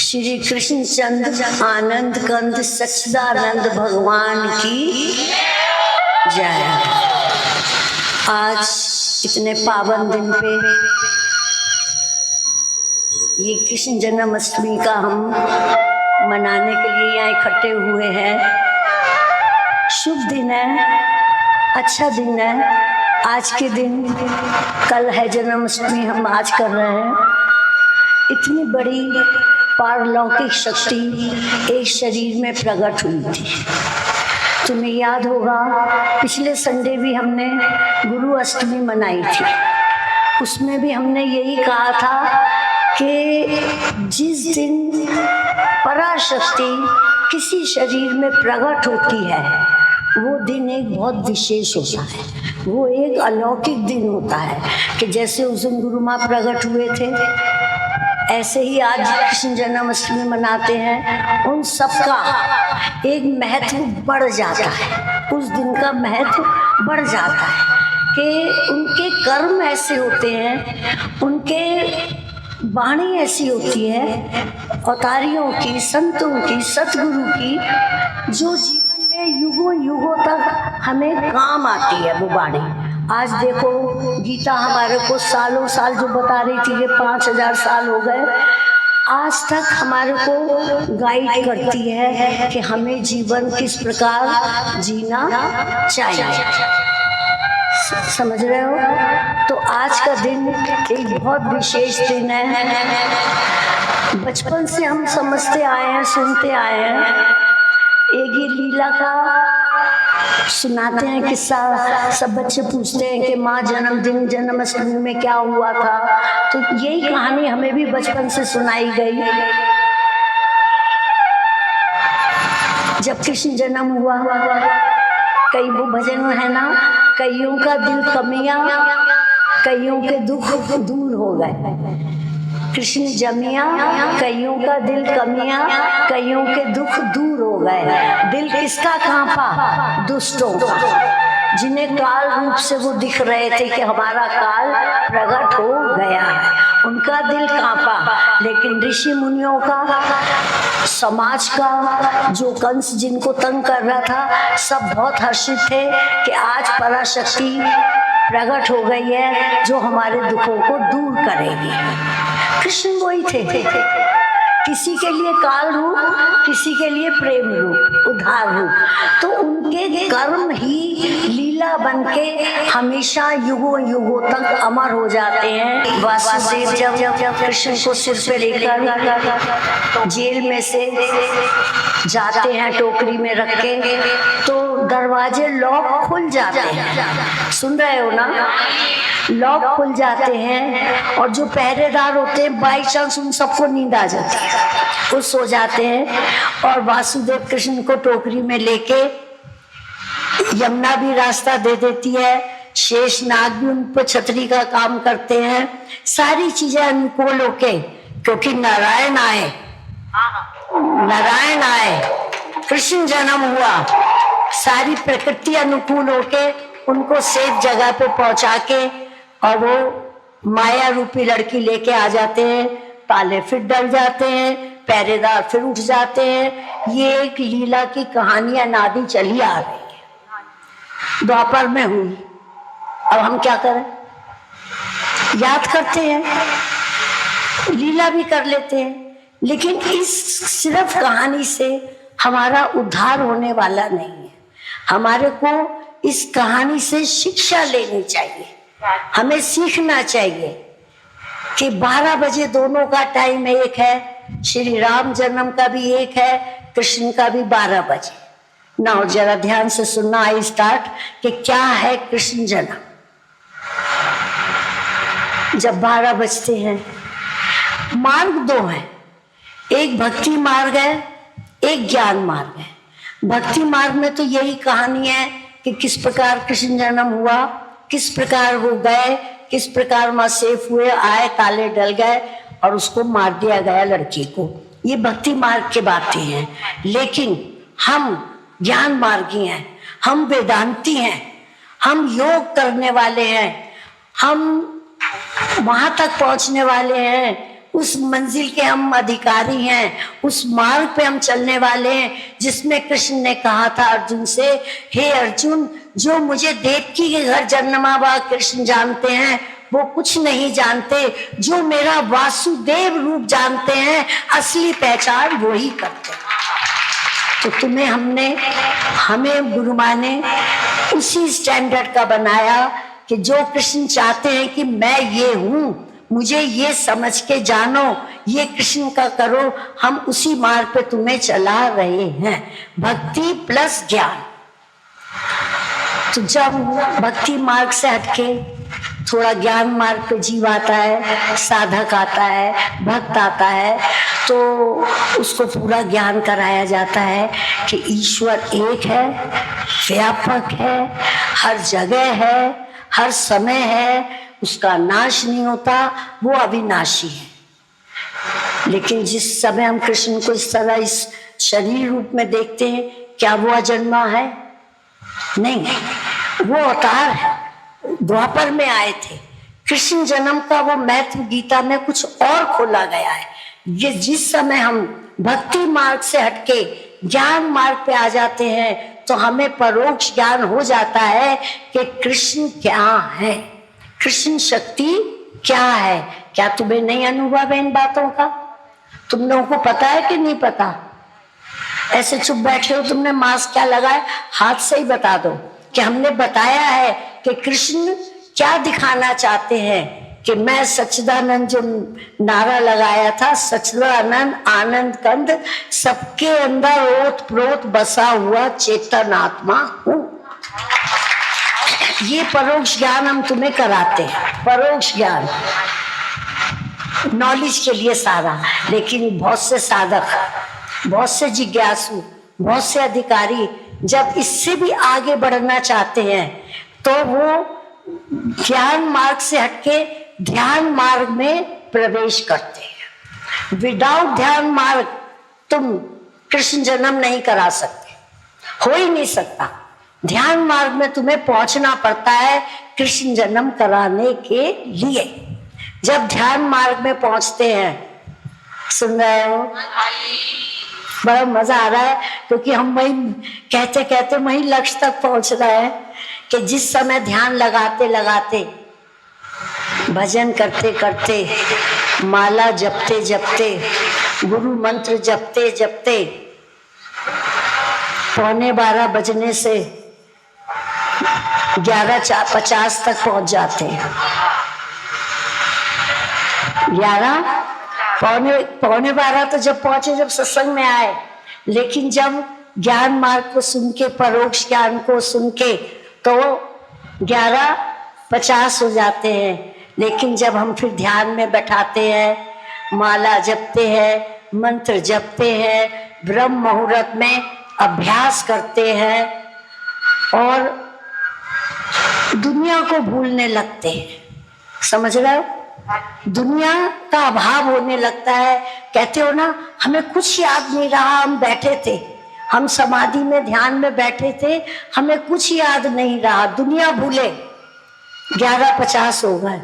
श्री कृष्ण चंद्र आनंद कंद सच्चिदानंद भगवान की जय। आज इतने पावन दिन पे ये कृष्ण जन्माष्टमी का हम मनाने के लिए यहाँ इकट्ठे हुए हैं। शुभ दिन है, अच्छा दिन है। आज के दिन कल है जन्माष्टमी, हम आज कर रहे हैं। इतनी बड़ी पारलौकिक शक्ति एक शरीर में प्रकट हुई थी। तुम्हें याद होगा पिछले संडे भी हमने गुरु अष्टमी मनाई थी। उसमें भी हमने यही कहा था कि जिस दिन पराशक्ति किसी शरीर में प्रकट होती है वो दिन एक बहुत विशेष होता है, वो एक अलौकिक दिन होता है। कि जैसे उस दिन गुरु माँ प्रकट हुए थे, ऐसे ही आज कृष्ण जन्माष्टमी मनाते हैं। उन सबका एक महत्व बढ़ जाता है, उस दिन का महत्व बढ़ जाता है कि उनके कर्म ऐसे होते हैं, उनके वाणी ऐसी होती है अवतारियों की, संतों की, सतगुरु की, जो जीवन में युगों युगों तक हमें काम आती है वो वाणी। आज देखो गीता हमारे को सालों साल जो बता रही थी, ये 5000 साल हो गए, आज तक हमारे को गाइड करती है कि हमें जीवन किस प्रकार जीना चाहिए। समझ रहे हो? तो आज का दिन एक बहुत विशेष दिन है। बचपन से हम समझते आए हैं, सुनते आए हैं। एक ये लीला का सुनाते हैं किस्सा, सब बच्चे पूछते हैं कि माँ जन्मदिन जन्माष्टमी में क्या हुआ था। तो यही कहानी हमें भी बचपन से सुनाई गई। जब कृष्ण जन्म हुआ, कई वो भजन है ना, कईयों का दिल कमिया, कईयों के दुख दूर हो गए। कृष्ण जमिया, कईयों का दिल कमिया, कईयों के दुख दूर हो गए। दिल किसका कांपा? दुष्टों का, जिन्हें काल रूप से वो दिख रहे थे कि हमारा काल प्रकट हो गया है, उनका दिल कांपा। लेकिन ऋषि मुनियों का, समाज का, जो कंस जिनको तंग कर रहा था, सब बहुत हर्षित थे कि आज पराशक्ति प्रकट हो गई है जो हमारे दुखों को दूर करेगी। कृष्ण वही थे, किसी के लिए काल रूप, किसी के लिए प्रेम रूप, उद्धार रूप। तो उनके कर्म ही लीला बनके हमेशा युगों युगों तक अमर हो जाते हैं। वासुदेव जब कृष्ण को सिर पे लेकर जेल में से जाते हैं टोकरी में रख के, तो दरवाजे लॉक खुल जाते हैं। सुन रहे हो ना? लॉक खुल जाते हैं और जो पहरेदार होते हैं बाई चांस उन सबको नींद आ जाती है, वो सो जाते हैं। और वासुदेव कृष्ण को टोकरी में लेके यमुना भी रास्ता दे देती है, शेष नाग भी उन पर छतरी का काम करते हैं। सारी चीजें अनुकूल होके, क्योंकि नारायण आए, नारायण आए, कृष्ण जन्म हुआ, सारी प्रकृति अनुकूल होके उनको सेफ जगह पे पहुंचा के और वो माया रूपी लड़की लेके आ जाते हैं। ताले फिर डल जाते हैं, पहरेदार फिर उठ जाते हैं। ये एक लीला की कहानी अनादि चली आ रही है, द्वापर में हुई। अब हम क्या करें? याद करते हैं, लीला भी कर लेते हैं, लेकिन इस सिर्फ कहानी से हमारा उद्धार होने वाला नहीं है। हमारे को इस कहानी से शिक्षा लेनी चाहिए, हमें सीखना चाहिए कि 12 बजे दोनों का टाइम एक है। श्री राम जन्म का भी एक है, कृष्ण का भी 12 बजे। ना जरा ध्यान से सुनना, आई स्टार्ट कि क्या है कृष्ण जन्म। जब 12 बजते हैं, मार्ग दो हैं, एक भक्ति मार्ग है, एक ज्ञान मार्ग है। भक्ति मार्ग में तो यही कहानी है कि किस प्रकार कृष्ण जन्म हुआ, किस प्रकार वो गए, किस प्रकार माँ सेफ हुए, आए, ताले डल गए और उसको मार दिया गया लड़की को। ये भक्ति मार्ग की बातें हैं। लेकिन हम ज्ञान मार्गी हैं, हम वेदांती हैं, हम योग करने वाले हैं, हम वहां तक पहुंचने वाले हैं। उस मंजिल के हम अधिकारी हैं, उस मार्ग पे हम चलने वाले हैं जिसमें कृष्ण ने कहा था अर्जुन से, हे अर्जुन, जो मुझे देवकी के घर जन्मा कृष्ण जानते हैं वो कुछ नहीं जानते, जो मेरा वासुदेव रूप जानते हैं असली पहचान वो ही करते हैं। तो तुम्हें हमें गुरु माँ ने उसी स्टैंडर्ड का बनाया कि जो कृष्ण चाहते हैं कि मैं ये हूं, मुझे ये समझ के जानो, ये कृष्ण का करो, हम उसी मार्ग पे तुम्हें चला रहे हैं, भक्ति प्लस ज्ञान। तो जब भक्ति मार्ग से हटके थोड़ा ज्ञान मार्ग पे जीव आता है, साधक आता है, भक्त आता है, तो उसको पूरा ज्ञान कराया जाता है कि ईश्वर एक है, व्यापक है, हर जगह है, हर समय है, उसका नाश नहीं होता, वो अविनाशी है। लेकिन जिस समय हम कृष्ण को इस तरह इस शरीर रूप में देखते हैं, क्या वो अजन्मा है? नहीं, वो अवतार है, द्वापर में आए थे। कृष्ण जन्म का वो महत्व गीता में कुछ और खोला गया है। ये जिस समय हम भक्ति मार्ग से हटके ज्ञान मार्ग पे आ जाते हैं तो हमें परोक्ष ज्ञान हो जाता है कि कृष्ण क्या है, कृष्ण शक्ति क्या है। क्या तुम्हें नहीं अनुभव है इन बातों का? तुम लोगों को पता है कि नहीं पता? ऐसे चुप बैठे हो, तुमने मास्क क्या लगाया? हाथ से ही बता दो कि हमने बताया है कि कृष्ण क्या दिखाना चाहते हैं, कि मैं सच्चिदानंद जो नारा लगाया था, सच्चिदानंद आनंद कंद, सबके अंदर ओत प्रोत बसा हुआ चेतन आत्मा हूं। ये परोक्ष ज्ञान हम तुम्हें कराते हैं, परोक्ष ज्ञान नॉलेज के लिए सारा। लेकिन बहुत से साधक, बहुत से जिज्ञासु, बहुत से अधिकारी जब इससे भी आगे बढ़ना चाहते हैं तो वो ज्ञान मार्ग से हटके ध्यान मार्ग में प्रवेश करते हैं। विदाउट ध्यान मार्ग तुम कृष्ण जन्म नहीं करा सकते, हो ही नहीं सकता। ध्यान मार्ग में तुम्हें पहुंचना पड़ता है कृष्ण जन्म कराने के लिए। जब ध्यान मार्ग में पहुंचते हैं, सुन रहे हो, बड़ा मजा आ रहा है, क्योंकि हम वही कहते कहते वही लक्ष्य तक पहुंच रहे हैं कि जिस समय ध्यान लगाते लगाते, भजन करते करते, माला जपते जपते, गुरु मंत्र जपते जपते 11:15 बजने से 11:50 तक पहुंच जाते हैं। 11:15 तो जब पहुंचे, जब सत्संग में आए, लेकिन जब ज्ञान मार्ग को सुन के, परोक्ष ज्ञान को सुन के, तो 11:50 हो जाते हैं। लेकिन जब हम फिर ध्यान में बैठाते हैं, माला जपते हैं, मंत्र जपते हैं, ब्रह्म मुहूर्त में अभ्यास करते हैं और दुनिया को भूलने लगते हैं, समझ रहे हो? दुनिया का अभाव होने लगता है। कहते हो ना, हमें कुछ याद नहीं रहा, हम बैठे थे, हम समाधि में ध्यान में बैठे थे, हमें कुछ याद नहीं रहा, दुनिया भूले। 11:50 हो गए।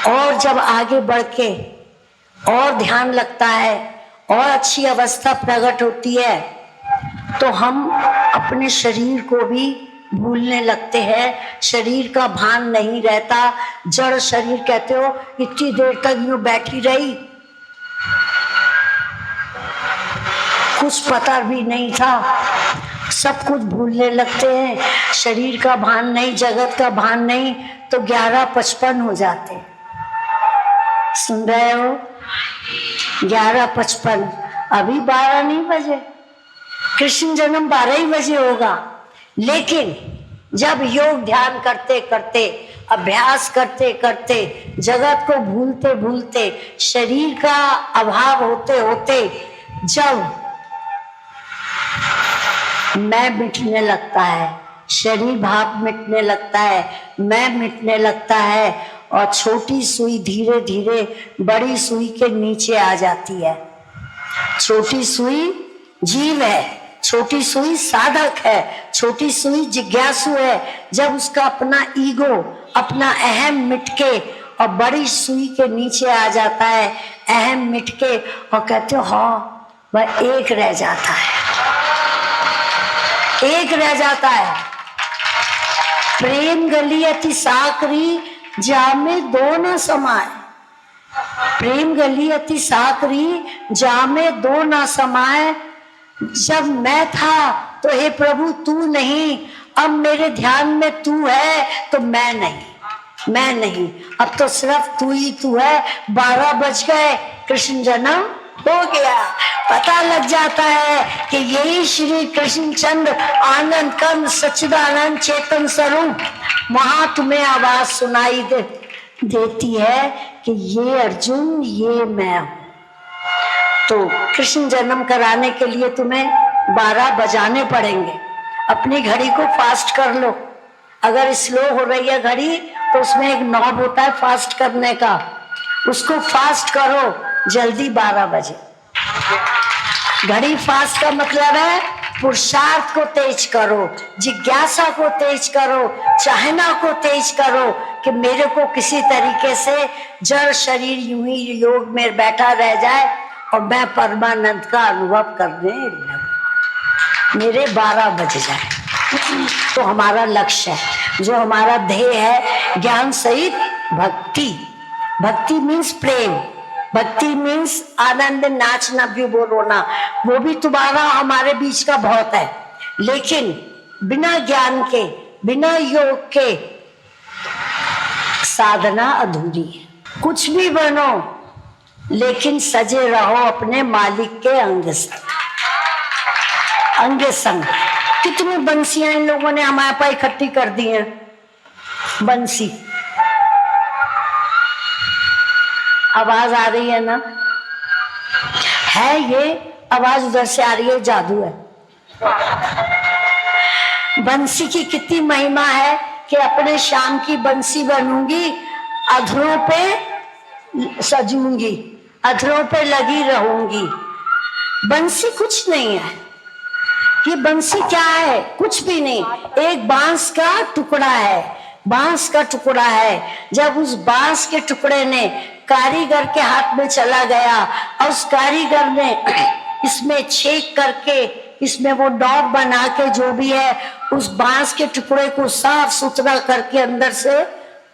और जब आगे बढ़ के और ध्यान लगता है और अच्छी अवस्था प्रकट होती है तो हम अपने शरीर को भी भूलने लगते हैं, शरीर का भान नहीं रहता। जड़ शरीर कहते हो, इतनी देर तक यूं बैठी रही, कुछ पता भी नहीं था, सब कुछ भूलने लगते हैं, शरीर का भान नहीं, जगत का भान नहीं, तो 11:55 हो जाते हैं। सुन रहे हो? 11:55, अभी 12 नहीं बजे, कृष्ण जन्म 12 ही बजे होगा। लेकिन जब योग ध्यान करते करते, अभ्यास करते करते, जगत को भूलते भूलते, शरीर का अभाव होते होते, जब मैं मिटने लगता है, शरीर भाव मिटने लगता है, मैं मिटने लगता है, और छोटी सुई धीरे धीरे बड़ी सुई के नीचे आ जाती है। छोटी सुई जीव है, छोटी सुई साधक है, छोटी सुई जिज्ञासु है। जब उसका अपना ईगो, अपना अहम मिटके और बड़ी सुई के नीचे आ जाता है, अहम मिट के, और कहते हो हाँ वह एक रह जाता है, एक रह जाता है। प्रेम गली अति साकरी जामे दो न समाए, प्रेम गली अति साकरी जामे दो न समाए। जब मैं था तो हे प्रभु तू नहीं, अब मेरे ध्यान में तू है तो मैं नहीं, मैं नहीं, अब तो सिर्फ तू ही तू है। 12 बज गए, कृष्ण जन्म हो गया। पता लग जाता है कि यही श्री कृष्ण चंद्र आनंद कंद सच्चिदानंद चेतन स्वरूप वहां तुम्हें आवाज सुनाई देती है कि ये अर्जुन ये मैं हूं। तो कृष्ण जन्म कराने के लिए तुम्हें 12 बजाने पड़ेंगे। अपनी घड़ी को फास्ट कर लो। अगर स्लो हो रही है घड़ी तो उसमें एक नॉब होता है फास्ट करने का, उसको फास्ट करो, जल्दी 12 बजे। घड़ी फास्ट का मतलब है पुरुषार्थ को तेज करो, जिज्ञासा को तेज करो, चाहना को तेज करो कि मेरे को किसी तरीके से जड़ शरीर यूं ही योग में बैठा रह जाए और मैं परमानंद का अनुभव करने लगूं, मेरे 12 बज जाए। तो हमारा लक्ष्य है, जो हमारा ध्येय है, ज्ञान सहित भक्ति। भक्ति मीन्स प्रेम, भक्ति मीन्स आनंद, नाचना भी बोलो ना, वो भी तुम्हारा हमारे बीच का बहुत है। लेकिन बिना ज्ञान के, बिना योग के साधना अधूरी है। कुछ भी बनो लेकिन सजे रहो अपने मालिक के अंग संग, अंग संग। कितनी बंसियां इन लोगों ने हमारे पास इकट्ठी कर दी हैं। बंसी, आवाज आ रही है ना, है ये आवाज उधर से आ रही है, जादू है। बंसी की कितनी महिमा है कि अपने शाम की बंसी बनूंगी, अधरों पे सजूंगी, अधरों पे लगी रहूंगी। बंसी कुछ नहीं है, ये बंसी क्या है? कुछ भी नहीं, एक बांस का टुकड़ा है, बांस का टुकड़ा है। जब उस बांस के टुकड़े ने कारीगर के हाथ में चला गया और उस कारीगर ने इसमें छेद करके, इसमें वो डॉग बना के, जो भी है, उस बांस के टुकड़े को साफ सुथरा करके, अंदर से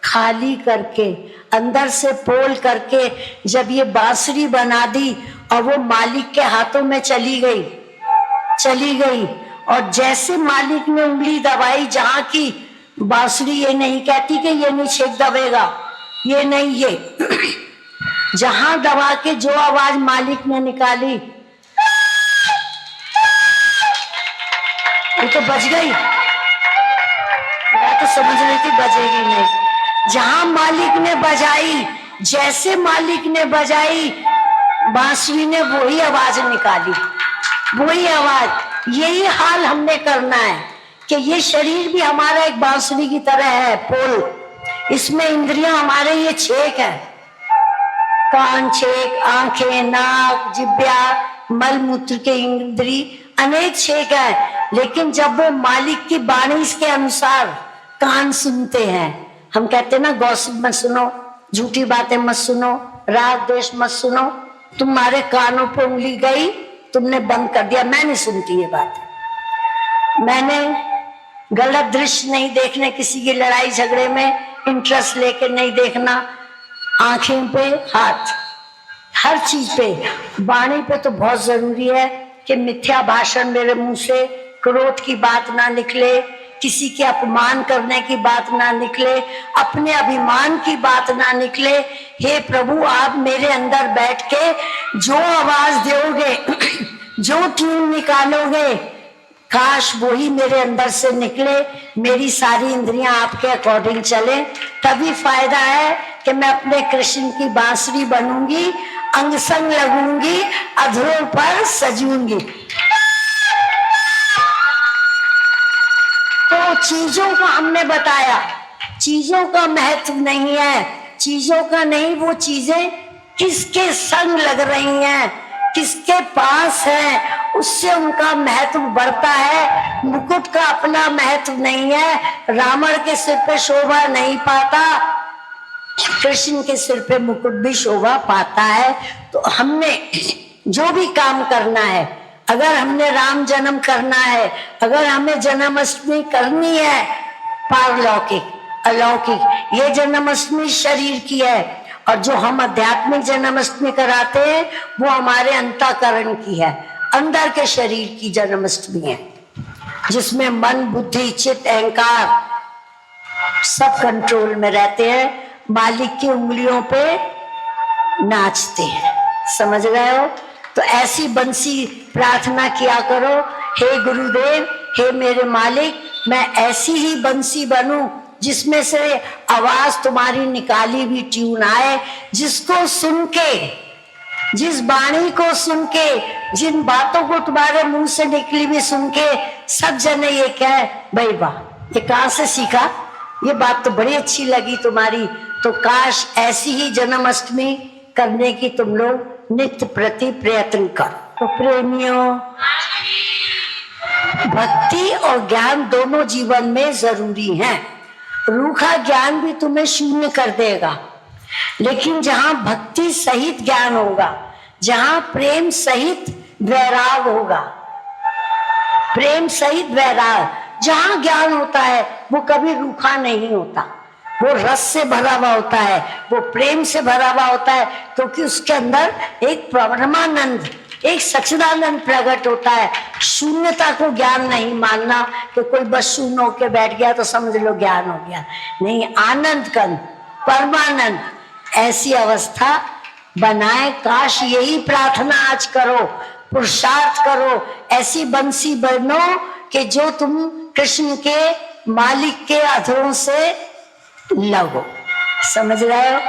खाली करके, अंदर से पोल करके, जब ये बांसुरी बना दी और वो मालिक के हाथों में चली गई, और जैसे मालिक ने उंगली दबाई जहां की, बांसुरी ये नहीं कहती कि ये नहीं छेद दबेगा, ये नहीं, ये जहां दबा के जो आवाज मालिक ने निकाली ये तो बज गई। मैं तो समझ रही थी बजेगी नहीं। जहां मालिक ने बजाई, जैसे मालिक ने बजाई, बांसुरी ने वही आवाज निकाली, वही आवाज। यही हाल हमने करना है कि ये शरीर भी हमारा एक बांसुरी की तरह है, पोल। इसमें इंद्रियां हमारे ये छेक है, कान छेक, आंखें, नाक, जिब्या, मल मूत्र के इंद्री, अनेक छेक है। लेकिन जब वो मालिक की बाणी के अनुसार कान सुनते हैं, हम कहते हैं ना, गॉसिप मत सुनो, झूठी बातें मत सुनो, राग द्वेष मत सुनो। तुम्हारे कानों पे उंगली गई, तुमने बंद कर दिया। मैं नहीं सुनती ये बात, मैंने गलत दृश्य नहीं देखने, किसी की लड़ाई झगड़े में इंटरेस्ट लेके नहीं देखना। आंखें पे हाथ, हर चीज पे, वाणी पे तो बहुत जरूरी है कि मिथ्या भाषण मेरे मुंह से, क्रोध की बात ना निकले, किसी के अपमान करने की बात ना निकले, अपने अभिमान की बात ना निकले। हे प्रभु, आप मेरे अंदर बैठ के जो आवाज दोगे, जो ट्यून निकालोगे, काश वही मेरे अंदर से निकले, मेरी सारी इंद्रियां आपके अकॉर्डिंग चले। तभी फायदा है कि मैं अपने कृष्ण की बांसुरी बनूंगी, अंग संग लगूंगी, अधरों पर सजूंगी। तो चीजों का हमने बताया, चीजों का महत्व नहीं है, चीजों का नहीं, वो चीजें किसके संग लग रही हैं, किसके पास है, उससे उनका महत्व बढ़ता है। मुकुट का अपना महत्व नहीं है, रावण के सिर पे शोभा नहीं पाता, कृष्ण के सिर पे मुकुट भी शोभा पाता है। तो हमने जो भी काम करना है, अगर हमने राम जन्म करना है, अगर हमें जन्माष्टमी करनी है, पारलौकिक अलौकिक, ये जन्माष्टमी शरीर की है, और जो हम आध्यात्मिक जन्माष्टमी कराते हैं वो हमारे अंतःकरण की है, अंदर के शरीर की जन्माष्टमी है, जिसमें मन बुद्धि चित्त अहंकार सब कंट्रोल में रहते हैं, मालिक की उंगलियों पे नाचते हैं। समझ रहे हो? तो ऐसी बंसी प्रार्थना किया करो, हे गुरुदेव, हे मेरे मालिक, मैं ऐसी ही बंसी बनूं जिसमें से आवाज तुम्हारी निकाली हुई ट्यून आए, जिसको सुन के, जिस वाणी को सुन के, जिन बातों को तुम्हारे मुंह से निकली हुई सुन के सब जने ये कहे, भाई वाह, ये कहाँ से सीखा, ये बात तो बड़ी अच्छी लगी तुम्हारी। तो काश ऐसी ही जन्माष्टमी करने की तुम लोग नित्य प्रति प्रयत्न करो। तो प्रेमियों, भक्ति और ज्ञान दोनों जीवन में जरूरी हैं। रूखा ज्ञान भी तुम्हें शून्य कर देगा, लेकिन जहां भक्ति सहित ज्ञान होगा, जहां प्रेम सहित वैराग होगा, प्रेम सहित वैराग, जहां ज्ञान होता है वो कभी रूखा नहीं होता, वो रस से भरा हुआ होता है, वो प्रेम से भरा हुआ होता है, क्योंकि उसके अंदर एक परमानंद, एक सच्चिदानंद प्रकट होता है। शून्यता को ज्ञान नहीं मानना कि कोई बस शून्य होके बैठ गया तो समझ लो ज्ञान हो गया, नहीं, आनंद कंद, परमानंद, ऐसी अवस्था बनाए। काश यही प्रार्थना आज करो, पुरुषार्थ करो, ऐसी बंसी बनो कि जो तुम कृष्ण के मालिक के अधरों से लगो। समझ रहे हो?